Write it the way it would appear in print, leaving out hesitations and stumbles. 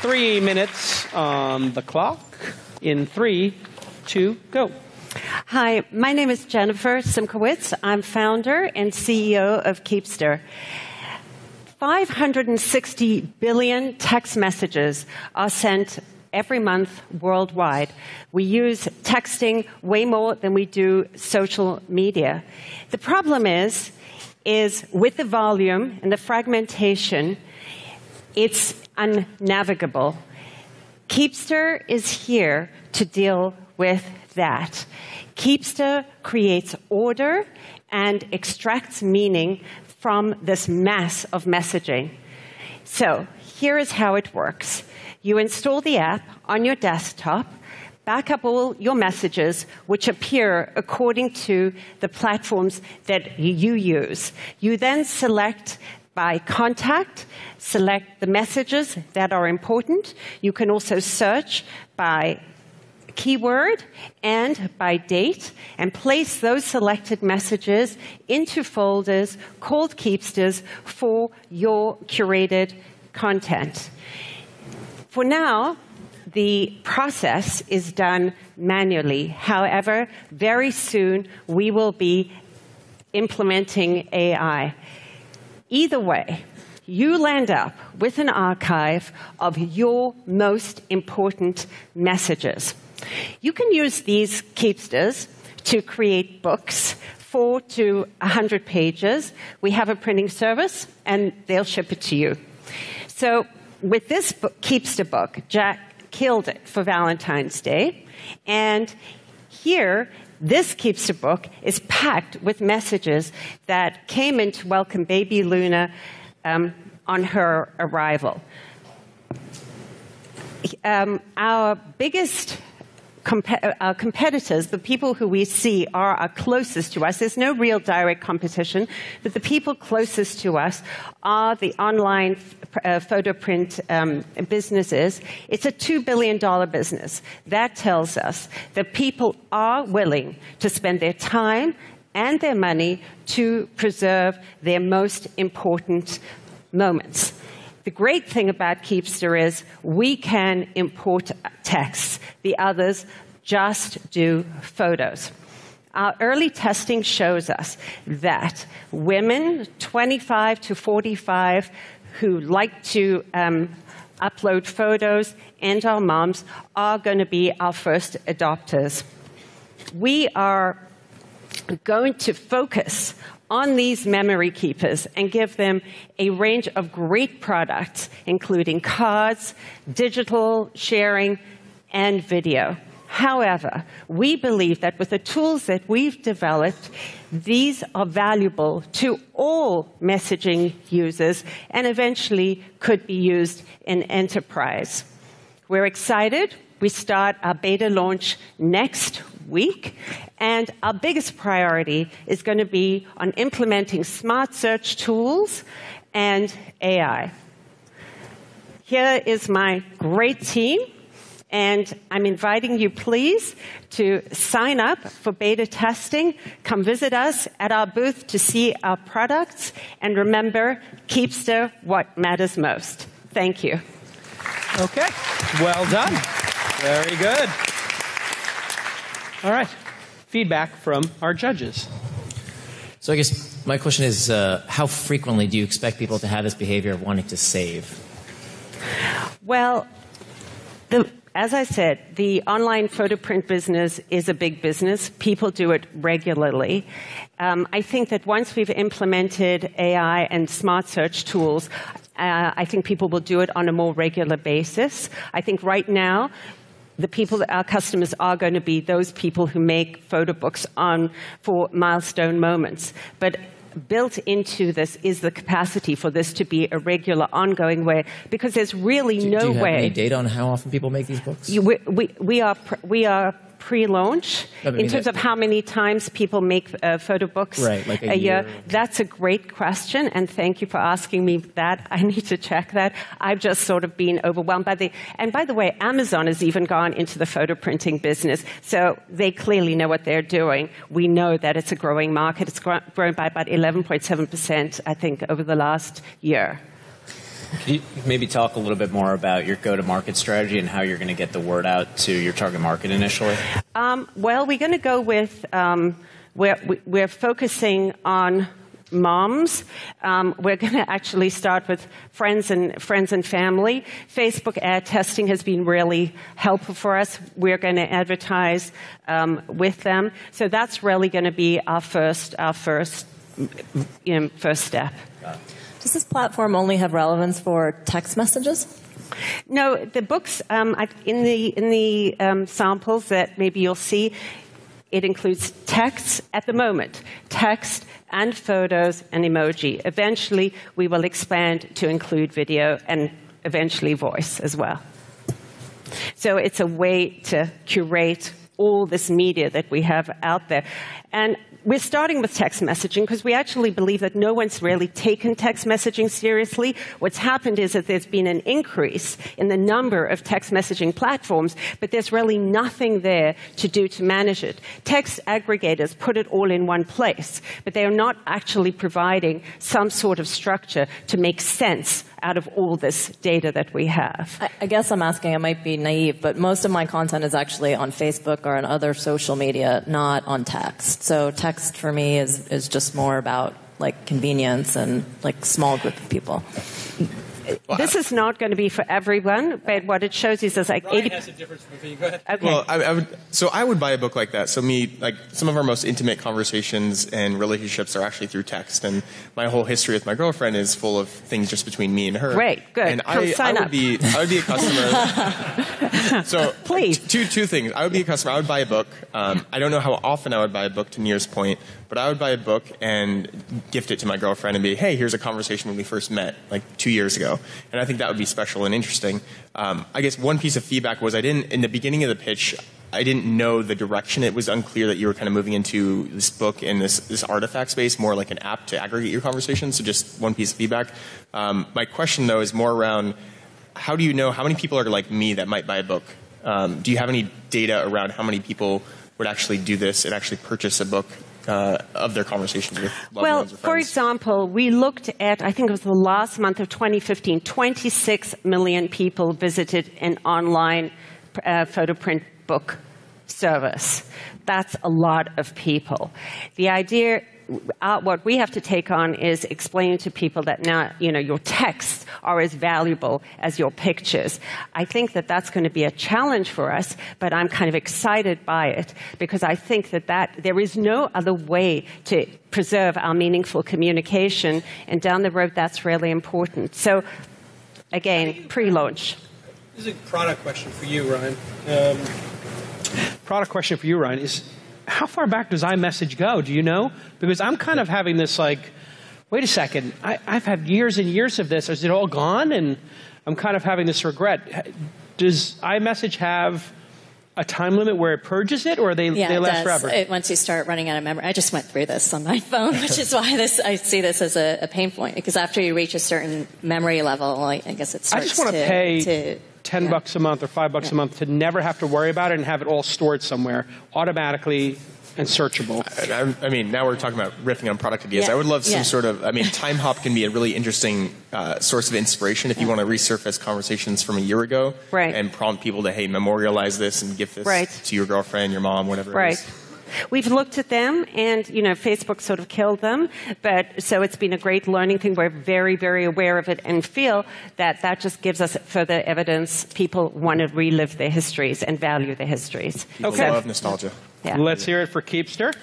3 minutes on the clock. In 3, 2, go. Hi, my name is Jennifer Simkowitz. I'm founder and CEO of Keepster. 560 billion text messages are sent every month worldwide. We use texting way more than we do social media. The problem is with the volume and the fragmentation, it's unnavigable. Keepster is here to deal with that. Keepster creates order and extracts meaning from this mass of messaging. So here is how it works. You install the app on your desktop, back up all your messages, which appear according to the platforms that you use. You then select by contact, select the messages that are important. You can also search by keyword and by date and place those selected messages into folders called Keepsters for your curated content. For now, the process is done manually. However, very soon we will be implementing AI. Either way, you land up with an archive of your most important messages. You can use these Keepsters to create books, 4 to 100 pages. We have a printing service, and they'll ship it to you. So with this Keepster book, Jack killed it for Valentine's Day. And here, this Keepster book is packed with messages that came in to welcome baby Luna on her arrival. Our biggest our competitors, the people who we see are closest to us. There's no real direct competition, but the people closest to us are the online photo print businesses. It's a $2 billion business. That tells us that people are willing to spend their time and their money to preserve their most important moments. The great thing about Keepster is we can import text. The others just do photos. Our early testing shows us that women 25 to 45 who like to upload photos and our moms are going to be our first adopters. We are going to focus on these memory keepers and give them a range of great products, including cards, digital sharing, and video. However, we believe that with the tools that we've developed, these are valuable to all messaging users and eventually could be used in enterprise. We're excited. We start our beta launch next week, and our biggest priority is going to be on implementing smart search tools and AI. Here is my great team, and I'm inviting you, please, to sign up for beta testing. Come visit us at our booth to see our products, and remember, Keepster, what matters most. Thank you. Okay, well done. Very good. All right, feedback from our judges. So I guess my question is, how frequently do you expect people to have this behavior of wanting to save? Well, as I said, the online photo print business is a big business. People do it regularly. I think that once we've implemented AI and smart search tools, I think people will do it on a more regular basis. I think right now, the people that our customers are going to be those people who make photo books for milestone moments. But built into this is the capacity for this to be a regular, ongoing way, because there's really no way. Do you have any data on how often people make these books? We are pre-launch in terms of how many times people make photo books like a year. That's a great question, and thank you for asking me that. I need to check that. I've just sort of been overwhelmed by and by the way, Amazon has even gone into the photo printing business, so they clearly know what they're doing. We know that it's a growing market. It's grown by about 11.7%, I think, over the last year. Can you maybe talk a little bit more about your go-to-market strategy and how you're going to get the word out to your target market initially? Well, we're going to go with, we're focusing on moms. We're going to actually start with friends and family. Facebook ad testing has been really helpful for us. We're going to advertise with them. So that's really going to be our first step. Does this platform only have relevance for text messages? No, the books in the samples that maybe you'll see, it includes text at the moment, text and photos and emoji. Eventually, we will expand to include video and eventually voice as well. So it's a way to curate all this media that we have out there. And we're starting with text messaging because we actually believe that no one's really taken text messaging seriously. What's happened is that there's been an increase in the number of text messaging platforms, but there's really nothing there to do to manage it. Text aggregators put it all in one place, but they are not actually providing some sort of structure to make sense out of all this data that we have. I guess I'm asking, I might be naive, but most of my content is actually on Facebook or on other social media, not on text. So text for me is just more about like convenience and like small group of people. This is not going to be for everyone, but what it shows is there's like 80. Has a difference for you. Go ahead. Okay. Well, I would buy a book like that. So like some of our most intimate conversations and relationships are actually through text, and my whole history with my girlfriend is full of things just between me and her. Great, good. And I would be a customer. So please, two things. I would be a customer. I would buy a book. I don't know how often I would buy a book, to Nir's point, but I would buy a book and gift it to my girlfriend and be, hey, here's a conversation when we first met, like 2 years ago. And I think that would be special and interesting. I guess one piece of feedback was in the beginning of the pitch, I didn't know the direction. It was unclear that you were kind of moving into this book and this artifact space, more like an app to aggregate your conversations. So just one piece of feedback. My question, though, is more around how do you know how many people are like me that might buy a book? Do you have any data around how many people would actually do this and actually purchase a book of their conversations with loved ones or friends? For example, we looked at, I think it was the last month of 2015, 26 million people visited an online photo print book service. That's a lot of people. The idea, what we have to take on is explaining to people that now, your texts are as valuable as your pictures. I think that that's going to be a challenge for us, but I'm kind of excited by it because I think that there is no other way to preserve our meaningful communication, and down the road, that's really important. So, again, pre-launch. This is a product question for you, Ryan. Product question for you, Ryan, is how far back does iMessage go? Do you know? Because I'm kind of having this like, wait a second, I've had years and years of this. Is it all gone? And I'm kind of having this regret. Does iMessage have a time limit where it purges it, or they last forever? Once you start running out of memory. I just went through this on my phone, which is why I see this as a pain point. Because after you reach a certain memory level, I guess it starts I just want to pay $10 a month or $5 a month to never have to worry about it and have it all stored somewhere automatically and searchable. I mean, now we're talking about riffing on product ideas. I would love some sort of, Time Hop can be a really interesting source of inspiration if you want to resurface conversations from a year ago and prompt people to, hey, memorialize this and gift this to your girlfriend, your mom, whatever it is. We've looked at them, and Facebook sort of killed them. But so it's been a great learning thing. We're very, very aware of it, and feel that just gives us further evidence. People want to relive their histories and value their histories. People love nostalgia. Let's hear it for Keepster.